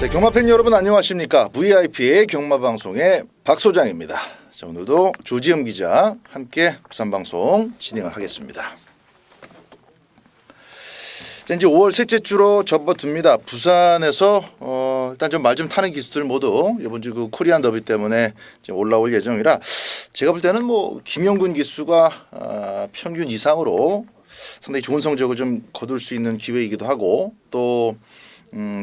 자, 경마팬 여러분 안녕하십니까? VIP의 경마방송의 박소장입니다. 자, 오늘도 조지흠 기자 함께 부산방송 진행을 하겠습니다. 자, 이제 5월 셋째 주로 접어듭니다. 부산에서 일단 좀 말 좀 타는 기수들 모두 이번 주 그 코리안 더비 때문에 지금 올라올 예정이라 제가 볼 때는 뭐 김영근 기수가 평균 이상으로 상당히 좋은 성적을 좀 거둘 수 있는 기회이기도 하고 또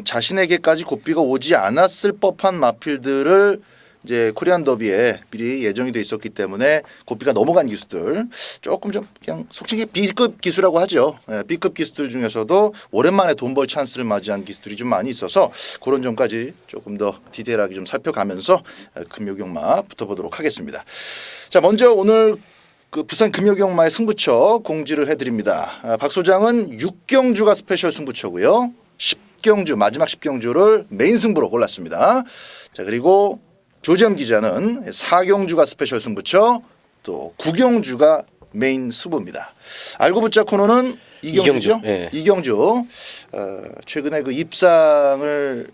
자신에게까지 고비가 오지 않았을 법한 마필들을 이제 코리안 더비에 미리 예정이 돼 있었기 때문에 고비가 넘어간 기수들 조금 좀 그냥 속칭해 B급 기수라고 하죠. B급 기수들 중에서도 오랜만에 돈 벌 찬스를 맞이한 기수들이 좀 많이 있어서 그런 점까지 조금 더 디테일하게 좀 살펴가면서 금요경마 붙어보도록 하겠습니다. 자, 먼저 오늘 그 부산 금요경마의 승부처 공지를 해드립니다. 박 소장은 6경주가 스페셜 승부처고요. 10경주 마지막 10경주를 메인 승부로 골랐습니다. 자, 그리고 조지흠 기자는 4경주가 스페셜 승부처 또 9경주가 메인 승부입니다. 알고 붙자 코너는 이경주죠. 네. 이경주 최근에 그 입상을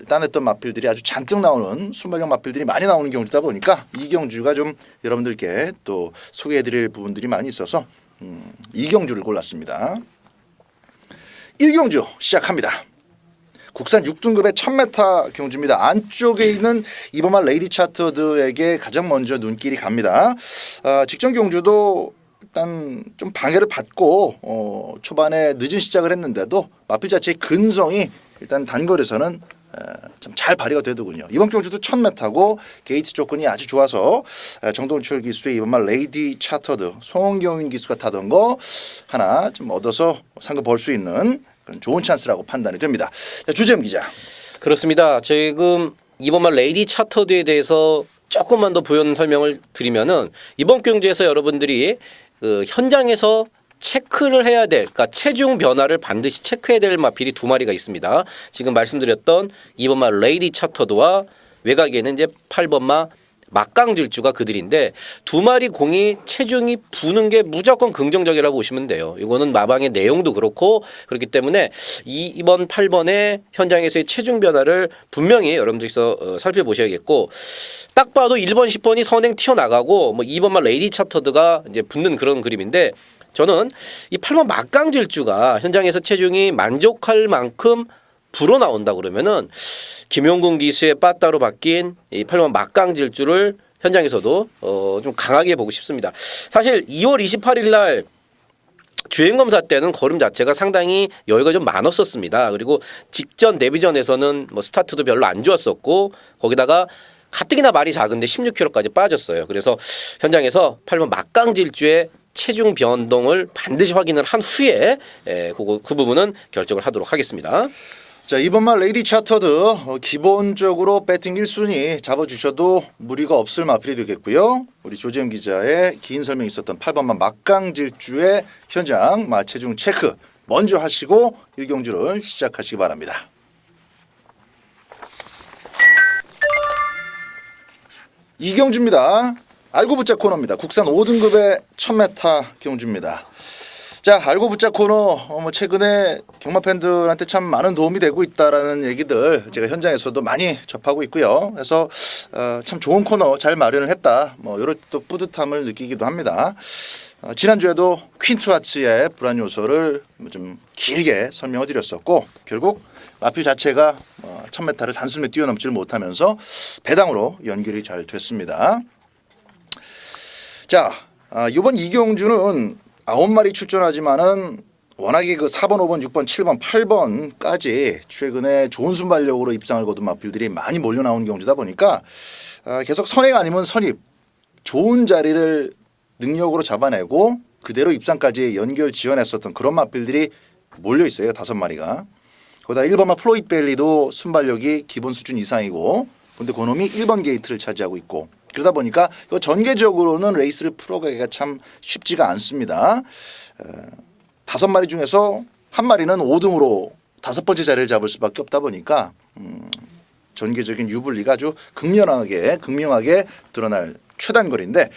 따냈던 마필들이 아주 잔뜩 나오는 순발력 마필들이 많이 나오는 경주다 보니까 이경주가 좀 여러분들께 또 소개해드릴 부분들이 많이 있어서 이경주를 골랐습니다. 1경주 시작합니다. 국산 6등급의 1000m 경주입니다. 안쪽에 있는 이범한 레이디 차터드에게 가장 먼저 눈길이 갑니다. 직전 경주도 일단 좀 방해를 받고 초반에 늦은 시작을 했는데도 마필 자체의 근성이 일단 단거리에서는 좀 잘 발휘가 되더군요. 이번 경주도 1000m고 게이트 조건이 아주 좋아서 정동철 기수의 이번만 레이디 차터드 송경윤 기수가 타던 거 하나 좀 얻어서 상금 벌 수 있는 그런 좋은 찬스라고 판단이 됩니다. 자, 조지흠 기자. 그렇습니다. 지금 이번만 레이디 차터드에 대해서 조금만 더 부연 설명을 드리면은 이번 경주에서 여러분들이 그 현장에서 체크를 해야 될, 그러니까 체중 변화를 반드시 체크해야 될 마필이 두 마리가 있습니다. 지금 말씀드렸던 2번마 레이디 차터드와 외곽에는 이제 8번마 막강질주가 그들인데 두 마리 공이 체중이 부는 게 무조건 긍정적이라고 보시면 돼요. 이거는 마방의 내용도 그렇고 그렇기 때문에 이번 8번의 현장에서의 체중 변화를 분명히 여러분들께서 살펴보셔야겠고 딱 봐도 1번 10번이 선행 튀어나가고 뭐 2번마 레이디 차터드가 이제 붙는 그런 그림인데 저는 이 8번 막강질주가 현장에서 체중이 만족할 만큼 불어나온다 그러면은 김용근 기수의 빠따로 바뀐 이 8번 막강질주를 현장에서도 좀 강하게 보고 싶습니다. 사실 2월 28일 날 주행검사 때는 걸음 자체가 상당히 여유가 좀 많았었습니다. 그리고 직전 데뷔전에서는 뭐 스타트도 별로 안 좋았었고 거기다가 가뜩이나 말이 작은데 16kg까지 빠졌어요. 그래서 현장에서 8번 막강질주의 체중 변동을 반드시 확인을 한 후에 그 부분은 결정을 하도록 하겠습니다. 자, 이번만 레이디 차터드 기본적으로 배팅 1순위 잡아주셔도 무리가 없을 마필이 되겠고요. 우리 조지흠 기자의 긴 설명이 있었던 8번만 막강질주의 현장 체중 체크 먼저 하시고 1경주를 시작하시기 바랍니다. 이경주입니다. 알고 붙자 코너입니다. 국산 5등급의 1000m 경주입니다. 자, 알고 붙자 코너 최근에 경마 팬들한테 참 많은 도움이 되고 있다라는 얘기들 제가 현장에서도 많이 접하고 있고요. 그래서 참 좋은 코너 잘 마련을 했다. 뭐 이런 또 뿌듯함을 느끼기도 합니다. 지난주에도 퀸투아츠의 불안 요소를 좀 길게 설명을 드렸었고 결국 마필 자체가 1000m를 단숨에 뛰어넘지를 못하면서 배당으로 연결이 잘 됐습니다. 자, 이번 이경주는 9마리 출전하지만은 워낙에 그 4번, 5번, 6번, 7번, 8번까지 최근에 좋은 순발력으로 입상을 거둔 마필들이 많이 몰려 나오는 경주다 보니까 계속 선행 아니면 선입 좋은 자리를 능력으로 잡아내고 그대로 입상까지 연결 지원했었던 그런 마필들이 몰려 있어요. 5마리가. 거기다 1번마 플로이드 벨리도 순발력이 기본 수준 이상이고 근데 그놈이 1번 게이트를 차지하고 있고 그러다 보니까 이거 전개적으로는 레이스를 풀어가기가 참 쉽지가 않습니다. 5마리 중에서 한 마리는 5등으로 5번째 자리를 잡을 수밖에 없다 보니까 전개적인 유불리가 아주 극명하게 드러날 최단거리인데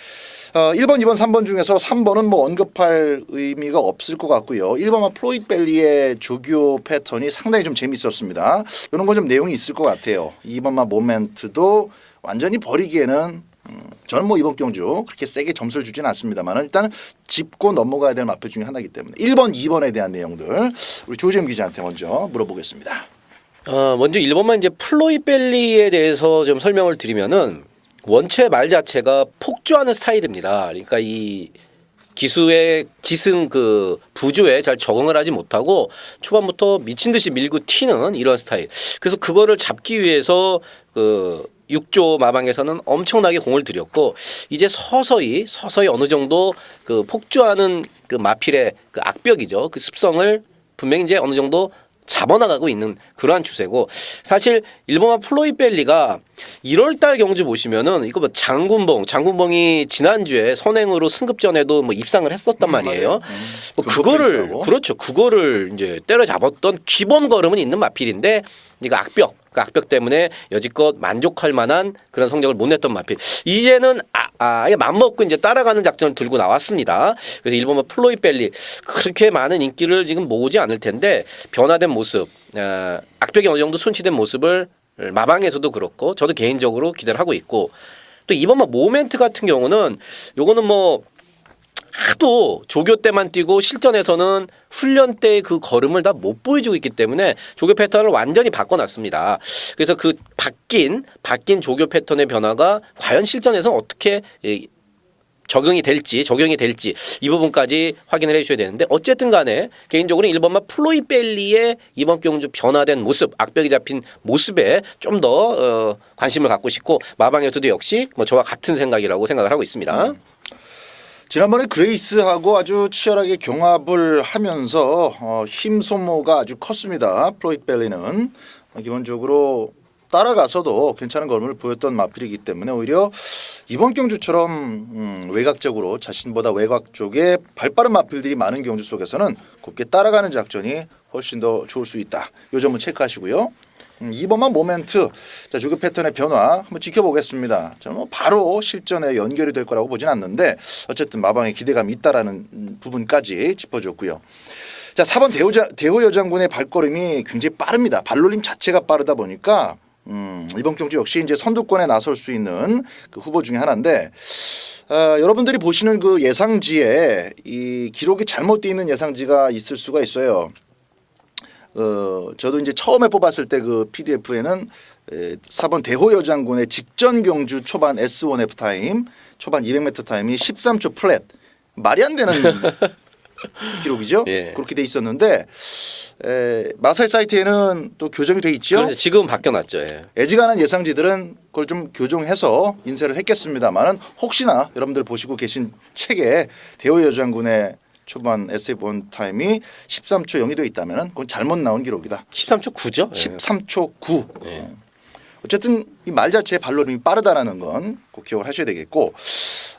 1번, 2번, 3번 중에서 3번은 뭐 언급할 의미가 없을 것 같고요. 1번은 플로이드 벨리의 조교 패턴이 상당히 좀 재밌었습니다. 이런 건 좀 내용이 있을 것 같아요. 2번만 모멘트도 완전히 버리기에는 저는 뭐 이번 경주 그렇게 세게 점수를 주지는 않습니다만 일단 짚고 넘어가야 될 마표 중에 하나이기 때문에 1번, 2번에 대한 내용들 우리 조재임 기자한테 먼저 물어보겠습니다. 먼저 1번만 이제 플로이드 벨리에 대해서 좀 설명을 드리면은 원체 말 자체가 폭주하는 스타일입니다. 그러니까 이 기승 그 부조에 잘 적응을 하지 못하고 초반부터 미친 듯이 밀고 튀는 이런 스타일. 그래서 그거를 잡기 위해서 그 6조 마방에서는 엄청나게 공을 들였고 이제 서서히 어느 정도 그 폭주하는 그 마필의 그 악벽이죠. 그 습성을 분명히 이제 어느 정도 잡아나가고 있는 그러한 추세고 사실 일본만 플로이드 벨리가 1월달 경주 보시면은 이거 뭐 장군봉이 지난주에 선행으로 승급전에도 뭐 입상을 했었단 말이에요. 뭐 그거를 이제 때려잡았던 기본 걸음은 있는 마필인데 이거 그 악벽 때문에 여지껏 만족할 만한 그런 성적을 못 냈던 마필. 이제는 아예 맘먹고 이제 따라가는 작전을 들고 나왔습니다. 그래서 일본만 플로이드 벨리 그렇게 많은 인기를 지금 모으지 않을 텐데 변화된 모습, 악벽이 어느 정도 순치된 모습을 마방에서도 그렇고 저도 개인적으로 기대를 하고 있고 또 이번만 모멘트 같은 경우는 요거는 뭐 하도 조교 때만 뛰고 실전에서는 훈련 때의 그 걸음을 다 못 보여주고 있기 때문에 조교 패턴을 완전히 바꿔놨습니다. 그래서 그 바뀐 조교 패턴의 변화가 과연 실전에서는 어떻게 적용이 될지 이 부분까지 확인을 해주셔야 되는데 어쨌든 간에 개인적으로 1번만 플로이드 벨리의 이번 경주 변화된 모습 악벽이 잡힌 모습에 좀 더 관심을 갖고 싶고 마방에서도 역시 뭐 저와 같은 생각이라고 생각을 하고 있습니다. 지난번에 그레이스하고 아주 치열하게 경합을 하면서 힘 소모가 아주 컸습니다. 플로이드 벨리는 기본적으로 따라가서도 괜찮은 걸음을 보였던 마필이기 때문에 오히려 이번 경주처럼 외곽적으로 자신보다 외곽 쪽에 발빠른 마필들이 많은 경주 속에서는 곱게 따라가는 작전이 훨씬 더 좋을 수 있다. 이 점은 체크하시고요. 2번만 모멘트 자 조교 패턴의 변화 한번 지켜보겠습니다. 저는 뭐 바로 실전에 연결이 될 거라고 보진 않는데 어쨌든 마방에 기대감이 있다라는 부분까지 짚어줬고요. 자 4번 대호여 장군의 발걸음이 굉장히 빠릅니다. 발놀림 자체가 빠르다 보니까 이번 경주 역시 이제 선두권에 나설 수 있는 그 후보 중에 하나인데 여러분들이 보시는 그 예상지에 이 기록이 잘못되어 있는 예상지가 있을 수가 있어요. 저도 이제 처음에 뽑았을 때 그 PDF에는 4번 대호여 장군의 직전 경주 초반 S1F 타임, 초반 200m 타임이 13초 플랫. 말이 안 되는 기록이죠. 예. 그렇게 돼 있었는데 마사이 사이트에는 또 교정이 돼 있죠. 그런데 지금 바뀌어놨죠. 예. 애지간한 예상지들은 그걸 좀 교정해서 인쇄를 했겠습니다만은 혹시나 여러분들 보시고 계신 책에 대호여 장군의 초반 SF1 타임이 13초 0이 되어 있다면 그건 잘못 나온 기록이다. 13초 9죠? 13초 9. 예. 어쨌든 이 말 자체의 발걸음이 빠르다라는 건 꼭 기억을 하셔야 되겠고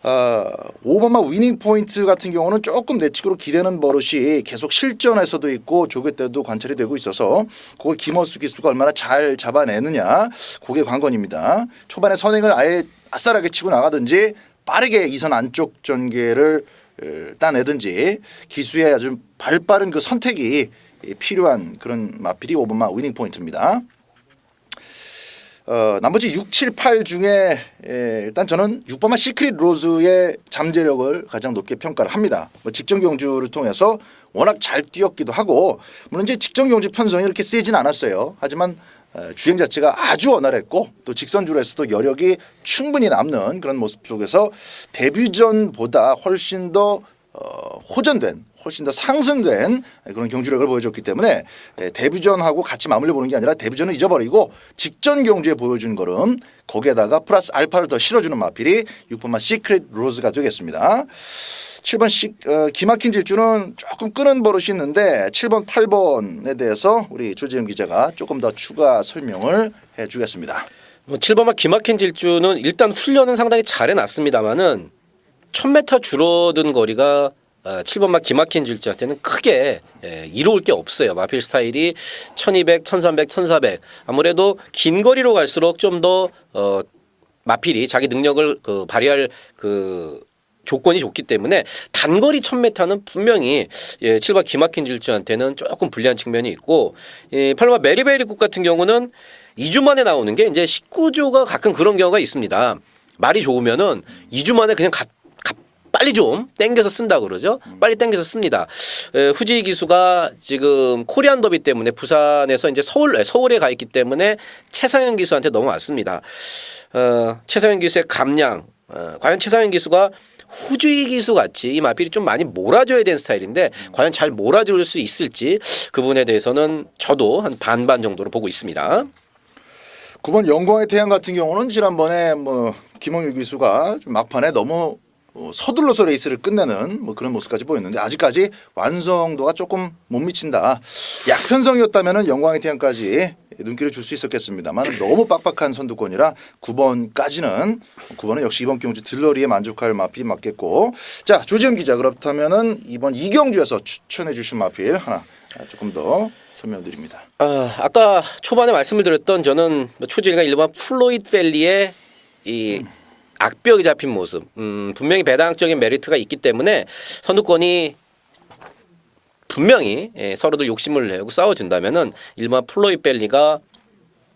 5번만 위닝 포인트 같은 경우는 조금 내측으로 기대는 버릇이 계속 실전에서도 있고 조교 때도 관찰이 되고 있어서 그걸 김어수 기수가 얼마나 잘 잡아내느냐 그게 관건입니다. 초반에 선행을 아예 아싸하게 치고 나가든지 빠르게 2선 안쪽 전개를 따내든지 기수의 아주 발빠른 그 선택이 필요한 그런 마필이 5번만 위닝 포인트입니다. 나머지 6, 7, 8 중에 일단 저는 6번만 시크릿 로즈의 잠재력을 가장 높게 평가를 합니다. 뭐 직전 경주를 통해서 워낙 잘 뛰었기도 하고 물론 이제 직전 경주 편성이 이렇게 세진 않았어요. 하지만 주행 자체가 아주 원활했고 또 직선주로에서도 여력이 충분히 남는 그런 모습 속에서 데뷔전보다 훨씬 더 호전된 훨씬 더 상승된 그런 경주력을 보여줬기 때문에 데뷔전하고 같이 맞물려 보는 게 아니라 데뷔전을 잊어버리고 직전 경주에 보여준 걸음 거기에다가 플러스 알파를 더 실어주는 마필이 6번만 시크릿 로즈가 되겠습니다. 7번 기막힌 질주는 조금 끄는 버릇이 있는데 7번 8번에 대해서 우리 조재임 기자가 조금 더 추가 설명을 해주겠습니다. 7번만 기막힌 질주는 일단 훈련은 상당히 잘 해놨습니다마는 1000m 줄어든 거리가 7번만 기막힌 질주한테는 크게 이로울 게 없어요. 마필 스타일이 1200, 1300, 1400 아무래도 긴 거리로 갈수록 좀 더 마필이 자기 능력을 발휘할 조건이 좋기 때문에 단거리 1000m는 분명히 7번 기막힌 질주한테는 조금 불리한 측면이 있고 8번 메리베리국 같은 경우는 2주 만에 나오는 게 이제 19조가 가끔 그런 경우가 있습니다. 말이 좋으면은 2주 만에 그냥 빨리 좀 땡겨서 쓴다 그러죠. 빨리 땡겨서 씁니다. 후지 기수가 지금 코리안 더비 때문에 부산에서 이제 서울에 가 있기 때문에 최상현 기수한테 넘어왔습니다. 최상현 기수의 감량, 과연 최상현 기수가 후주이 기수 같이 이 마필이 좀 많이 몰아줘야 되는 스타일인데 과연 잘 몰아줄 수 있을지 그 부분에 대해서는 저도 한 반반 정도로 보고 있습니다. 9번 영광의 태양 같은 경우는 지난번에 김홍유 기수가 좀 막판에 너무 서둘러서 레이스를 끝내는 그런 모습까지 보였는데 아직까지 완성도가 조금 못 미친다. 약편성이었다면 영광의 태양까지 눈길을 줄 수 있었겠습니다만 너무 빡빡한 선두권이라 9번은 역시 이번 경주 들러리에 만족할 마필이 맞겠고, 자 조지현 기자, 그렇다면은 이번 이 경주에서 추천해 주신 마필 하나 조금 더 설명드립니다. 아까 초반에 말씀을 드렸던 저는 초지가 일반 플로이드 밸리의 이 악벽이 잡힌 모습, 분명히 배당적인 메리트가 있기 때문에 선두권이 분명히 서로들 욕심을 내고 싸워준다면은 일반 플로이드 밸리가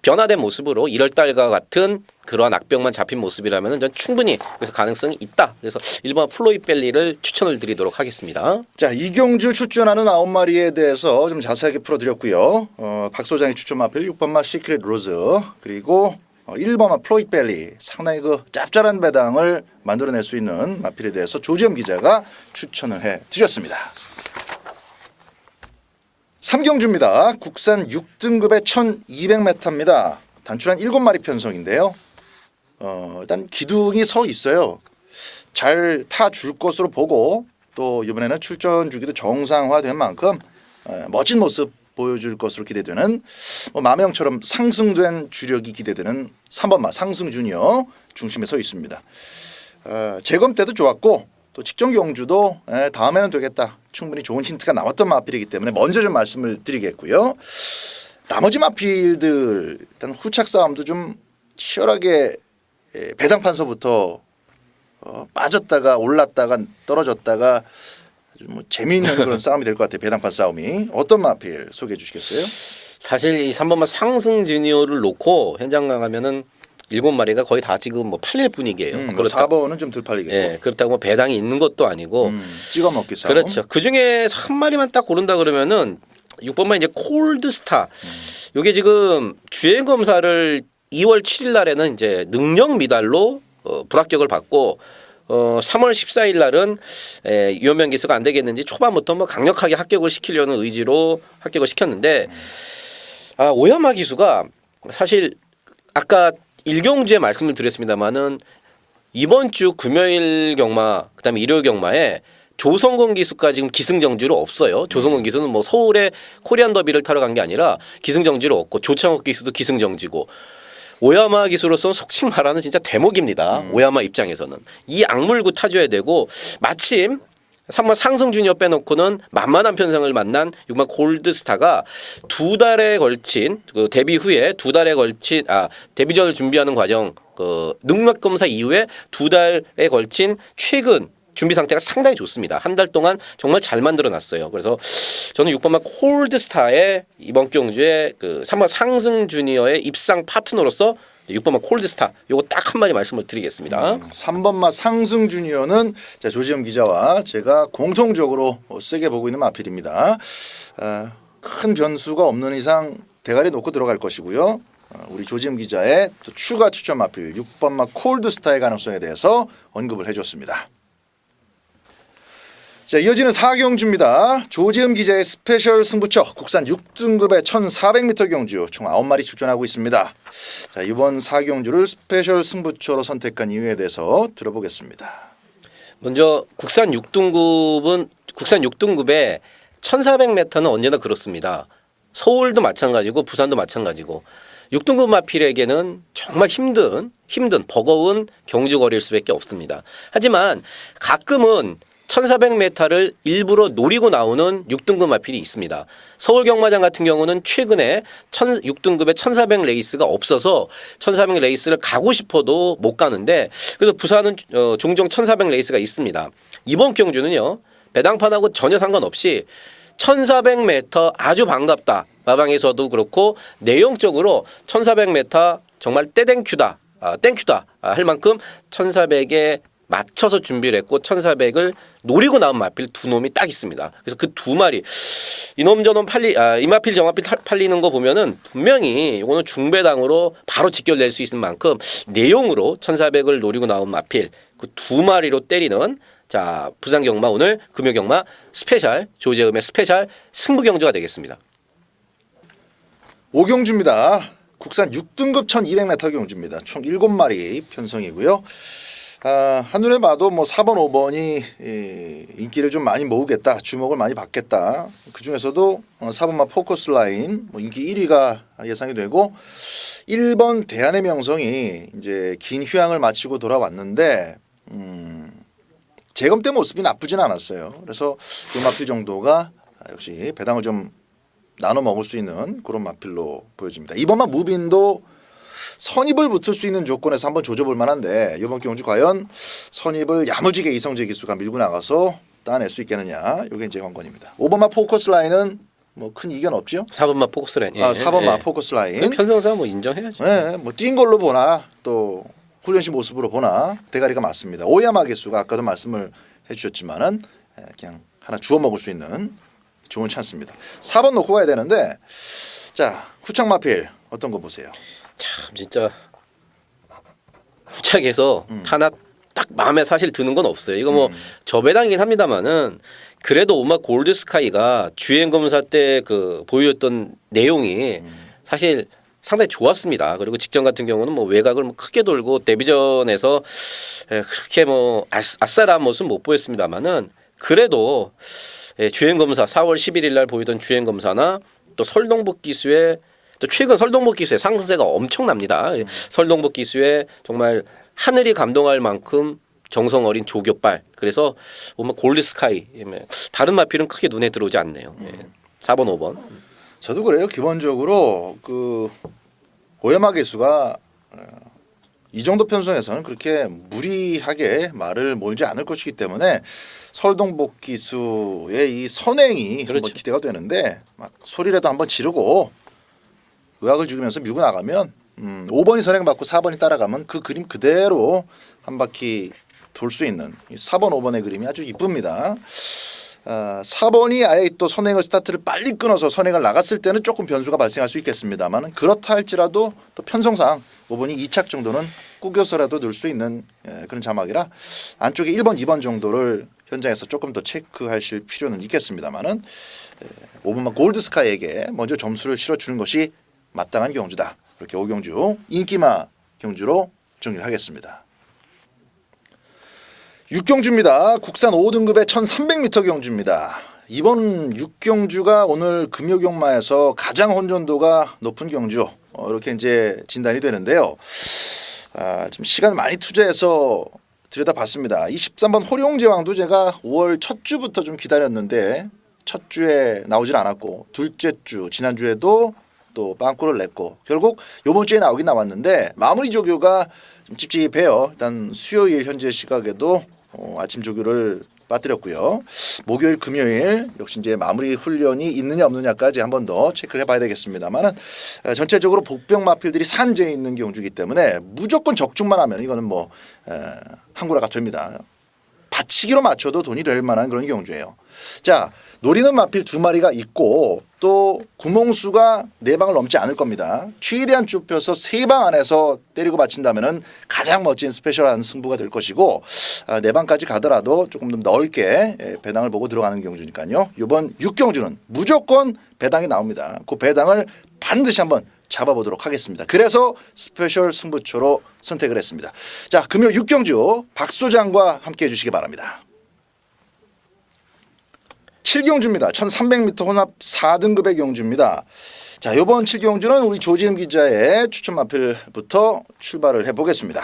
변화된 모습으로 1월달과 같은 그러한 악벽만 잡힌 모습이라면은 전 충분히 그래서 가능성이 있다. 그래서 일반 플로이드 밸리를 추천을 드리도록 하겠습니다. 자, 이 경주 출전하는 9마리에 대해서 좀 자세하게 풀어드렸고요. 박 소장의 추천 마필 6번마 시크릿 로즈, 그리고 1번마 플로이드 밸리, 상당히 짭짤한 배당을 만들어낼 수 있는 마필에 대해서 조지현 기자가 추천을 해드렸습니다. 3경주입니다. 국산 6등급의 1200m입니다. 단출한 7마리 편성인데요. 일단 기둥이 서 있어요. 잘 타줄 것으로 보고 또 이번에는 출전 주기도 정상화된 만큼 멋진 모습 보여줄 것으로 기대되는 마명처럼 상승된 주력이 기대되는 3번마 상승 주니어 중심에 서 있습니다. 재검 때도 좋았고 또 직전 경주도 다음에는 되겠다, 충분히 좋은 힌트가 나왔던 마필이기 때문에 먼저 좀 말씀을 드리겠고요. 나머지 마필들 일단 후착 싸움도 좀 치열하게 배당판서부터 빠졌다가 올랐다가 떨어졌다가 재미있는 그런 싸움이 될 것 같아요. 배당판 싸움이. 어떤 마필 소개해 주시겠어요? 사실 이 3번마 상승 주니어를 놓고 현장 나가면은 7마리가 거의 다 지금 팔릴 분위기예요. 4번은 좀 덜 팔리겠고. 예, 그렇다고 배당이 있는 것도 아니고. 찍어 먹기 싸움. 그렇죠. 그 중에 한 마리만 딱 고른다 그러면은 6번만 이제 콜드스타. 요게 지금 주행 검사를 2월 7일 날에는 이제 능력 미달로 불합격을 받고 3월 14일 날은 유연명 기수가 안 되겠는지 초반부터 강력하게 합격을 시키려는 의지로 합격을 시켰는데 오야마 기수가 사실 아까 1경주에 말씀을 드렸습니다마는 이번 주 금요일 경마 그다음에 일요일 경마에 조성건 기수가 지금 기승정지로 없어요. 조성건 기수는 서울에 코리안 더비를 타러 간 게 아니라 기승정지로 없고 조창욱 기수도 기승정지고 오야마 기수로서는 속칭 말하는 진짜 대목입니다. 오야마 입장에서는 이 악물고 타줘야 되고 마침 3번 상승 주니어 빼놓고는 만만한 편성을 만난 6번 골드스타가 2달에 걸친 데뷔 후에 2달에 걸친 데뷔전을 준비하는 과정 능력 검사 이후에 2달에 걸친 최근 준비 상태가 상당히 좋습니다. 한 달 동안 정말 잘 만들어놨어요. 그래서 저는 6번만 콜드스타의 이번 경주에 3번 상승 주니어의 입상 파트너로서 6번만 콜드스타 요거 딱 한 마디 말씀을 드리겠습니다. 3번마 상승 주니어는 조지현 기자와 제가 공통적으로 세게 보고 있는 마필입니다. 큰 변수가 없는 이상 대가리 놓고 들어갈 것이고요. 우리 조지현 기자의 또 추가 추천 마필 6번마 콜드스타의 가능성에 대해서 언급을 해줬습니다. 자, 이어지는 4경주입니다. 조지현 기자의 스페셜 승부처 국산 6등급의 1400m 경주 총 9마리 출전하고 있습니다. 자, 이번 4경주를 스페셜 승부처로 선택한 이유에 대해서 들어보겠습니다. 먼저 국산 6등급의 1400m는 언제나 그렇습니다. 서울도 마찬가지고 부산도 마찬가지고 6등급 마필에게는 정말 힘든 버거운 경주 거리일 수밖에 없습니다. 하지만 가끔은 1400m를 일부러 노리고 나오는 6등급 마필이 있습니다. 서울 경마장 같은 경우는 최근에 6등급의 1400 레이스가 없어서 1400 레이스를 가고 싶어도 못 가는데 그래서 부산은 종종 1400 레이스가 있습니다. 이번 경주는요. 배당판하고 전혀 상관없이 1400m 아주 반갑다. 마방에서도 그렇고 내용적으로 1400m 정말 땡큐다 할 만큼 1400에 맞춰서 준비를 했고 1400을 노리고 나온 마필 두 놈이 딱 있습니다. 그래서 그 두 마리 이놈 저놈 이마필 저마필 팔리는 거 보면은 분명히 이거는 중배당으로 바로 직결될 수 있는 만큼 내용으로 1400을 노리고 나온 마필 그 두 마리로 때리는 자 부산 경마 오늘 금요 경마 스페셜 조재음의 스페셜 승부 경주가 되겠습니다. 5경주입니다. 국산 6등급 1200m 경주입니다. 총 7마리 편성이고요. 한눈에 봐도 뭐 4번, 5번이 인기를 좀 많이 모으겠다, 주목을 많이 받겠다. 그 중에서도 4번마 포커스 라인 뭐 인기 1위가 예상이 되고 1번 대한의 명성이 이제 긴 휴양을 마치고 돌아왔는데 재검 때 모습이 나쁘진 않았어요. 그래서 그 마필 정도가 역시 배당을 좀 나눠 먹을 수 있는 그런 마필로 보여집니다. 이번만 무빈도 선입을 붙을 수 있는 조건에서 한번 조져볼 만한데 이번 경주 과연 선입을 야무지게 이성재 기수가 밀고 나가서 따낼 수 있겠느냐 이게 이제 관건입니다. 5번마 포커스 라인은 뭐 큰 이견 없죠? 4번마 포커스 라인. 4번마 포커스 라인. 편성상 뭐 인정해야죠. 네, 뭐 뛴 걸로 보나 또 훈련시 모습으로 보나 대가리가 맞습니다. 오야마 기수가 아까도 말씀을 해주셨지만은 그냥 하나 주워 먹을 수 있는 좋은 찬스입니다. 4번 놓고 가야 되는데 자 후창 마필 어떤 거 보세요? 참 진짜 후착에서 하나 딱 마음에 사실 드는 건 없어요. 이거 뭐 저배당이긴 합니다만은 그래도 오마 골드 스카이가 주행 검사 때 그 보여줬던 내용이 사실 상당히 좋았습니다. 그리고 직전 같은 경우는 뭐 외곽을 뭐 크게 돌고 데뷔전에서 그렇게 뭐 아싸라한 모습 못 보였습니다만은 그래도 주행 검사 4월 11일 날 보이던 주행 검사나 또 설동복 기수의 또 최근 설동복 기수의 상승세가 엄청납니다. 설동복 기수의 정말 하늘이 감동할 만큼 정성 어린 조교빨. 그래서 보면 골드 스카이. 다른 마필은 크게 눈에 들어오지 않네요. 4번, 5번. 저도 그래요. 기본적으로 그 오야마 기수가 이 정도 편성에서는 그렇게 무리하게 말을 몰지 않을 것이기 때문에 설동복 기수의 이 선행이 그렇죠. 한번 기대가 되는데 막 소리라도 한번 지르고 의학을 죽이면서 밀고 나가면 5번이 선행받고 4번이 따라가면 그 그림 그대로 한 바퀴 돌 수 있는 4번 5번의 그림이 아주 이쁩니다. 4번이 아예 또 선행을 스타트를 빨리 끊어서 선행을 나갔을 때는 조금 변수가 발생할 수 있겠습니다만 그렇다 할지라도 또 편성상 5번이 2착 정도는 꾸겨서라도 넣을 수 있는 그런 자막이라 안쪽에 1번 2번 정도를 현장에서 조금 더 체크하실 필요는 있겠습니다만은 5번만 골드스카이에게 먼저 점수를 실어주는 것이 마땅한 경주다. 이렇게 5경주 인기마 경주로 정리를 하겠습니다. 6경주입니다. 국산 5등급의 1300m 경주입니다. 이번 6경주가 오늘 금요경마에서 가장 혼전도가 높은 경주 이렇게 이제 진단이 되는데요. 좀 시간 많이 투자해서 들여다봤습니다. 이 13번 호룡제왕도 제가 5월 첫 주부터 좀 기다렸는데 첫 주에 나오질 않았고 둘째 주 지난주에도 또 빵꾸를 냈고 결국 이번 주에 나오긴 나왔는데 마무리 조교가 좀 찝찝해요. 일단 수요일 현재 시각에도 아침 조교를 빠뜨렸고요. 목요일 금요일 역시 이제 마무리 훈련이 있느냐 없느냐까지 한 번 더 체크를 해봐야 되겠습니다만은 전체적으로 복병 마필들이 산재에 있는 경주이기 때문에 무조건 적중만 하면 이거는 뭐 항구라가 됩니다. 받치기로 맞춰도 돈이 될 만한 그런 경주예요. 자 노리는 마필 2마리가 있고 또 구멍수가 4방을 넘지 않을 겁니다. 최대한 좁혀서 3방 안에서 때리고 받친다면은 가장 멋진 스페셜한 승부가 될 것이고 4방까지 가더라도 조금 더 넓게 배당을 보고 들어가는 경주니까요. 이번 6경주는 무조건 배당이 나옵니다. 그 배당을 반드시 한번 잡아보도록 하겠습니다. 그래서 스페셜 승부처로 선택을 했습니다. 자, 금요 6경주 박 소장과 함께 해주시기 바랍니다. 7경주입니다. 1300m 혼합 4등급의 경주입니다. 자, 이번 7경주는 우리 조지흠 기자의 추천 마필부터 출발을 해보겠습니다.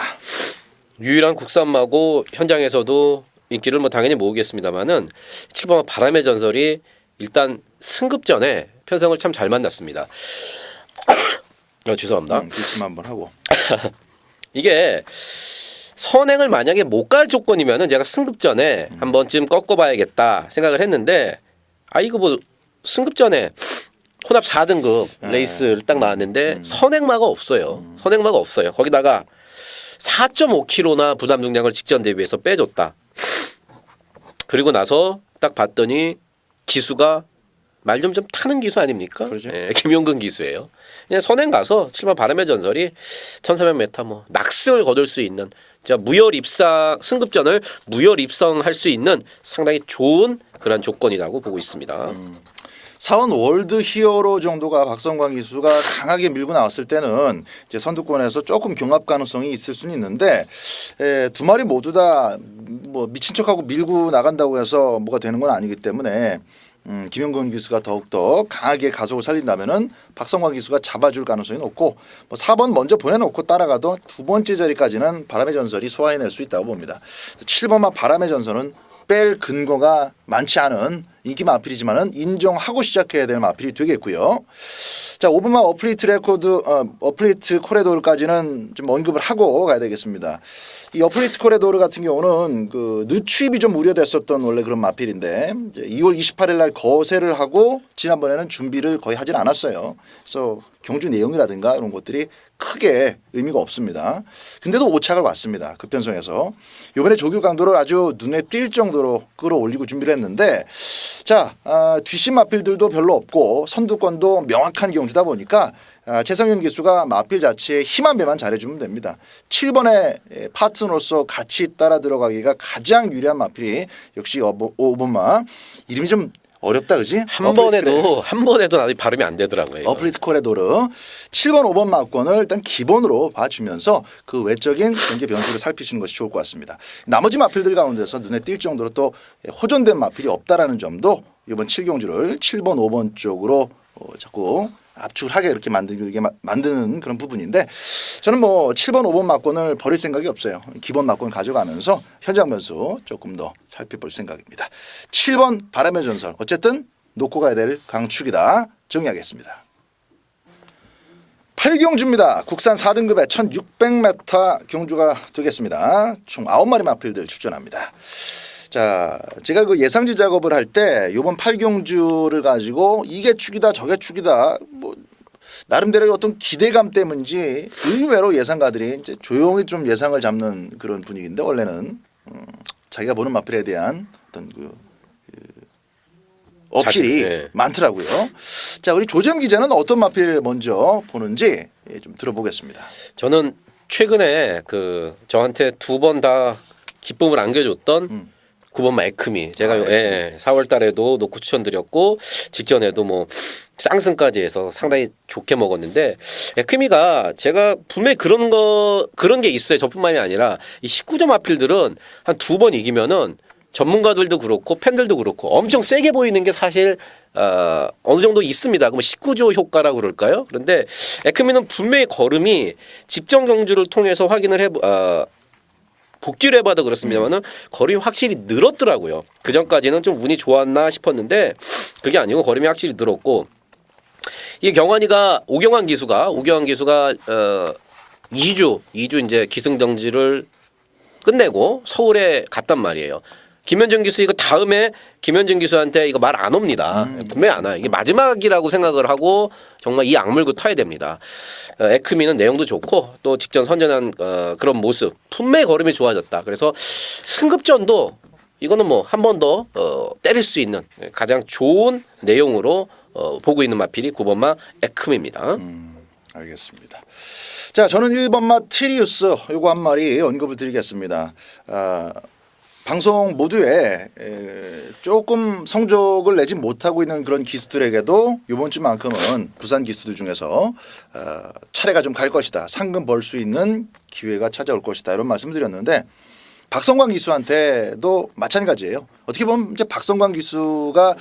유일한 국산마고 현장에서도 인기를 뭐 당연히 모으겠습니다만은 7번 바람의 전설이 일단 승급전에 편성을 참 잘 만났습니다. 죄송합니다. 기침 한번 하고. 이게 선행을 만약에 못 갈 조건이면은 제가 승급전에 한 번쯤 꺾어봐야겠다 생각을 했는데 이거 뭐 승급전에 혼합 4등급 레이스를 딱 나왔는데 선행마가 없어요. 선행마가 없어요. 거기다가 4.5kg나 부담 중량을 직전 대비해서 빼줬다. 그리고 나서 딱 봤더니 기수가 말 좀 타는 기수 아닙니까? 그렇죠. 예, 김용근 기수예요. 그냥 선행 가서 7번 바람의 전설이 1300m 뭐 낙승을 거둘 수 있는 진짜 무혈 입상 승급전을 무혈 입성할 수 있는 상당히 좋은 그런 조건이라고 보고 있습니다. 사원 월드 히어로 정도가 박성광 기수가 강하게 밀고 나왔을 때는 이제 선두권에서 조금 경합 가능성이 있을 수는 있는데 두 마리 모두 다 뭐 미친 척하고 밀고 나간다고 해서 뭐가 되는 건 아니기 때문에 김용근 기수가 더욱더 강하게 가속을 살린다면은 박성광 기수가 잡아줄 가능성이 높고 뭐 4번 먼저 보내놓고 따라가도 두 번째 자리까지는 바람의 전설이 소화해낼 수 있다고 봅니다. 7번마 바람의 전설은 뺄 근거가 많지 않은 인기 마필이지만은 인정하고 시작해야 될 마필이 되겠고요. 자, 5번마 어플리트 코레도르까지는 좀 언급을 하고 가야 되겠습니다. 이 어플리트 코레도르 같은 경우는 그 늦추입이 좀 우려됐었던 원래 그런 마필인데 이제 2월 28일 날 거세를 하고 지난번에는 준비를 거의 하진 않았어요. 그래서 경주 내용이라든가 이런 것들이 크게 의미가 없습니다. 근데도 오착을 왔습니다. 그 편성에서. 이번에 조교 강도를 아주 눈에 띌 정도로 끌어올리고 준비를 했는데 자, 뒷심 마필들도 별로 없고 선두권도 명확한 경주다 보니까 최성윤 기수가 마필 자체에 힘한 배만 잘해주면 됩니다. 7번의 파트너로서 같이 따라 들어가기가 가장 유리한 마필이 역시 5번마. 이름이 좀 어렵다 그지? 한 번에도 나도 발음이 안 되더라고요. 어플리트 코레도르 7번 5번 마권을 일단 기본으로 봐주면서 그 외적인 경기 변수를 살피시는 것이 좋을 것 같습니다. 나머지 마필들 가운데서 눈에 띌 정도로 또 호전된 마필이 없다라는 점도 이번 7경주를 7번 5번 쪽으로 자꾸 압축을 하게 이렇게 만드는 그런 부분인데 저는 뭐 7번 5번 마권을 버릴 생각이 없어요. 기본 마권 가져가면서 현장 변수 조금 더 살펴볼 생각입니다. 7번 바람의 전설 어쨌든 놓고 가야 될 강축이다 정리하겠습니다. 8경주입니다. 국산 4등급의 1600m 경주가 되겠습니다. 총 9마리 마필들 출전합니다. 자, 제가 그 예상지 작업을 할 때 이번 8경주를 가지고 이게 축이다 저게 축이다 뭐 나름대로의 어떤 기대감 때문인지 의외로 예상가들이 이제 조용히 좀 예상을 잡는 그런 분위기인데 원래는 자기가 보는 마필에 대한 어떤 그 어필이 네. 많더라고요. 자, 우리 조정 기자는 어떤 마필 먼저 보는지 좀 들어보겠습니다. 저는 최근에 그 저한테 두 번 다 기쁨을 안겨줬던 9번 에크미 제가 4월 달에도 놓고 추천드렸고 직전에도 뭐 쌍승까지 해서 상당히 좋게 먹었는데 에크미가 제가 분명히 그런 게 있어요. 저뿐만이 아니라 이 19점 아필들은 한 두 번 이기면은 전문가들도 그렇고 팬들도 그렇고 엄청 세게 보이는 게 사실 어느 정도 있습니다. 그럼 19조 효과라고 그럴까요? 그런데 에크미는 분명히 걸음이 직전 경주를 통해서 확인을 복귀를 해봐도 그렇습니다만은 걸음이 확실히 늘었더라고요. 그 전까지는 좀 운이 좋았나 싶었는데 그게 아니고 걸음이 확실히 늘었고 이 오경환 기수가 2주 이제 기승정지를 끝내고 서울에 갔단 말이에요. 김현정 기수 이거 다음에 김현정 기수한테 이거 말 안 옵니다. 분명히 안 와요. 이게 마지막이라고 생각을 하고 정말 이 악물고 타야 됩니다. 에크미는 내용도 좋고 또 직전 선전한 그런 모습 분명히 걸음이 좋아졌다. 그래서 승급전도 이거는 뭐 한 번 더 때릴 수 있는 가장 좋은 내용으로 보고 있는 마필이 9번마 에크미입니다. 알겠습니다. 자, 저는 1번마 티리우스 요거 한 마리 언급을 드리겠습니다. 방송 모두에 조금 성적을 내지 못하고 있는 그런 기수들에게도 이번 주만큼은 부산 기수들 중에서 차례가 좀 갈 것이다. 상금 벌 수 있는 기회가 찾아올 것이다. 이런 말씀 드렸는데 박성광 기수한테도 마찬가지예요. 어떻게 보면 이제 박성광 기수가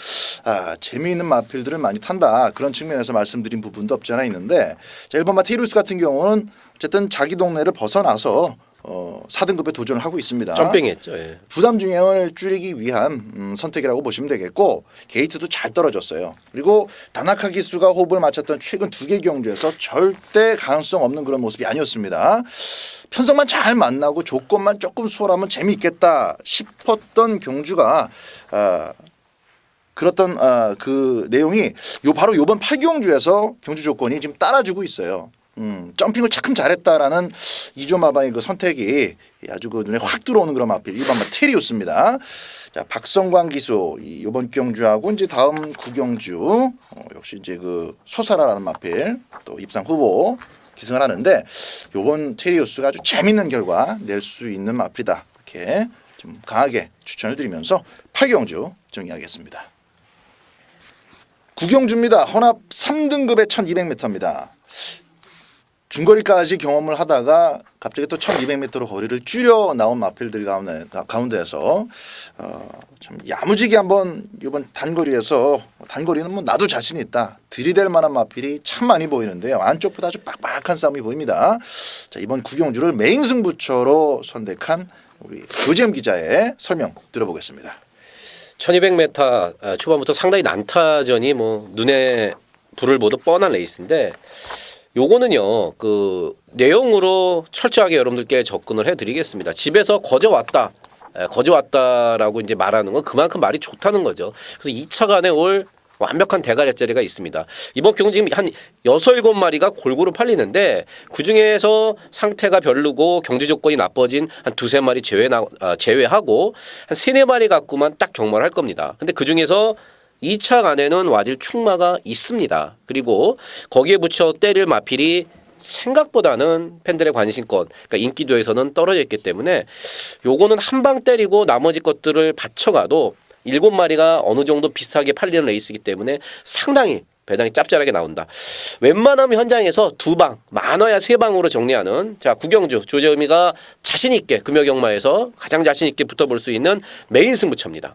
재미있는 마필들을 많이 탄다. 그런 측면에서 말씀드린 부분도 없지 않아 있는데 자, 1번마 테이루스 같은 경우는 어쨌든 자기 동네를 벗어나서 4등급에 도전을 하고 있습니다. 점핑했죠. 예. 부담 중량을 줄이기 위한 선택이라고 보시면 되겠고 게이트도 잘 떨어졌어요. 그리고 다나카 기수가 호흡을 맞췄던 최근 2개 경주에서 절대 가능성 없는 그런 모습이 아니었습니다. 편성만 잘 만나고 조건만 조금 수월하면 재미있겠다 싶었던 경주가 그렇던 그 내용이 바로 이번 8경주에서 경주 조건이 지금 따라주고 있어요. 점핑을 참 잘했다라는 이조마방의 그 선택이 아주 그 눈에 확 들어오는 그런 마필 일반마 테리우스입니다. 자, 박성광 기수 이번 경주하고 이제 다음 9경주 역시 이제 그 소사라라는 마필 또 입상 후보 기승을 하는데 이번 테리우스가 아주 재밌는 결과 낼 수 있는 마필이다. 이렇게 좀 강하게 추천을 드리면서 8경주 정리하겠습니다. 9경주입니다. 헌합 3등급의 1200m입니다. 중거리까지 경험을 하다가 갑자기 또 1200m로 거리를 줄여 나온 마필들 가운데에서 참 야무지게 한번 이번 단거리에서 단거리는 뭐 나도 자신 있다 들이댈 만한 마필이 참 많이 보이는데요. 안쪽보다 아주 빡빡한 싸움이 보입니다. 자, 이번 9경주를 메인 승부처로 선택한 우리 조재ම් 기자의 설명 들어보겠습니다. 1200m 초반부터 상당히 난타전이 뭐 눈에 불을 보듯 뻔한 레이스인데 요거는요 그 내용으로 철저하게 여러분들께 접근을 해드리겠습니다. 집에서 거저 왔다라고 이제 말하는 건 그만큼 말이 좋다는 거죠. 그래서 2차 간에 올 완벽한 대가리짜리가 있습니다. 이번 경우 지금 한 6, 7마리가 골고루 팔리는데 그중에서 상태가 별로고 경제 조건이 나빠진 한 2, 3마리 제외하고 한 3, 4마리 갖고만 딱 경마를 할 겁니다. 근데 그중에서 2차 간에는 와질 충마가 있습니다. 그리고 거기에 붙여 때릴 마필이 생각보다는 팬들의 관심권, 그러니까 인기도에서는 떨어져 있기 때문에 요거는 한 방 때리고 나머지 것들을 받쳐가도 7마리가 어느 정도 비슷하게 팔리는 레이스이기 때문에 상당히 배당이 짭짤하게 나온다. 웬만하면 현장에서 2방, 많아야 3방으로 정리하는 자 9경주 조재음이가 자신 있게 금요경마에서 가장 자신 있게 붙어볼 수 있는 메인 승부처입니다.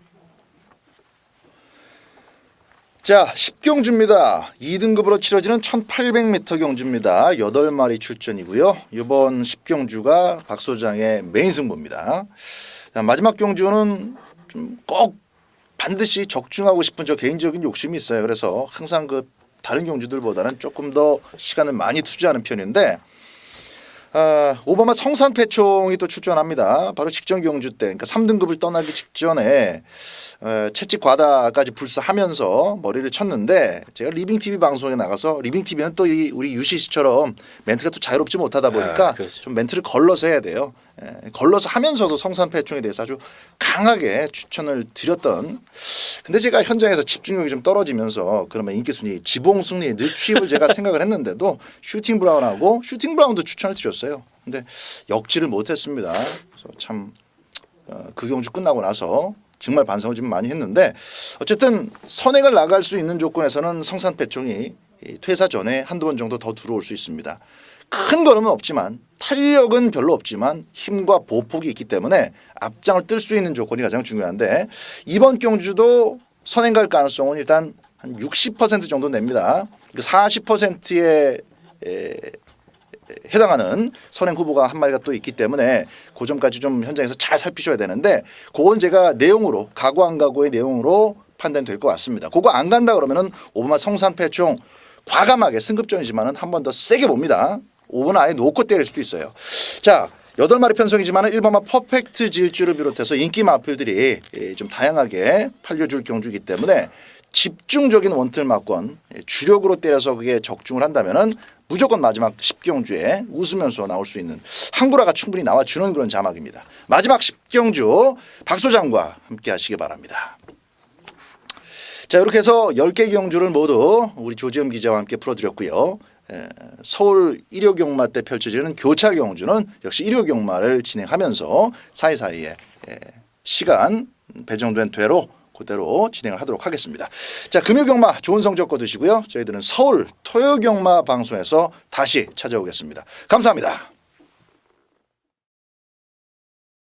자, 10경주입니다. 2등급으로 치러지는 1800m 경주입니다. 8마리 출전이고요. 이번 10경주가 박 소장의 메인 승부입니다. 자, 마지막 경주는 좀 꼭 반드시 적중하고 싶은 저 개인적인 욕심이 있어요. 그래서 항상 그 다른 경주들보다는 조금 더 시간을 많이 투자하는 편인데 오바마 성산패총이 또 출전합니다. 바로 직전 경주 때, 그러니까 3등급을 떠나기 직전에 채찍 과다까지 불사하면서 머리를 쳤는데 제가 리빙 TV 방송에 나가서 리빙 TV는 또 우리 UCC처럼 멘트가 또 자유롭지 못하다 보니까 그렇죠. 좀 멘트를 걸러서 해야 돼요. 걸러서 하면서도 성산패총에 대해서 아주 강하게 추천을 드렸던. 근데 제가 현장에서 집중력이 좀 떨어지면서 그러면 인기순위 지봉승리 늦추입을 제가 생각을 했는데도 슈팅 브라운도 추천을 드렸어요. 근데 역지를 못했습니다. 그래서 참 그 경주 끝나고 나서 정말 반성을 좀 많이 했는데 어쨌든 선행을 나갈 수 있는 조건에서는 성산패총이 퇴사 전에 한두 번 정도 더 들어올 수 있습니다. 큰 걸음은 없지만 탄력은 별로 없지만 힘과 보폭이 있기 때문에 앞장을 뜰 수 있는 조건이 가장 중요한데 이번 경주도 선행 갈 가능성은 일단 한 60% 정도 냅니다. 40%에 해당하는 선행 후보가 한 마리가 또 있기 때문에 그 점까지 좀 현장에서 잘 살피셔야 되는데 그건 제가 내용으로 가고 안 가고의 내용으로 판단될 것 같습니다. 그거 안 간다 그러면은 오바마 성산패총 과감하게 승급전이지만은 한 번 더 세게 봅니다. 5번 아예 놓고 때릴 수도 있어요. 자, 8마리 편성이지만 일반마 퍼펙트 질주를 비롯해서 인기 마필들이 좀 다양하게 팔려줄 경주이기 때문에 집중적인 원틀 막권 주력으로 때려서 그게 적중을 한다면은 무조건 마지막 10경주에 웃으면서 나올 수 있는 항구라가 충분히 나와주는 그런 자막입니다. 마지막 10경주 박 소장과 함께 하시기 바랍니다. 자, 이렇게 해서 10개 경주를 모두 우리 조지엄 기자와 함께 풀어드렸고요. 서울 일요경마 때 펼쳐지는 교차 경주는 역시 일요경마를 진행하면서 사이사이에 시간 배정된 대로 그대로 진행을 하도록 하겠습니다. 자, 금요경마 좋은 성적 거두시고요. 저희들은 서울 토요경마 방송에서 다시 찾아오겠습니다. 감사합니다.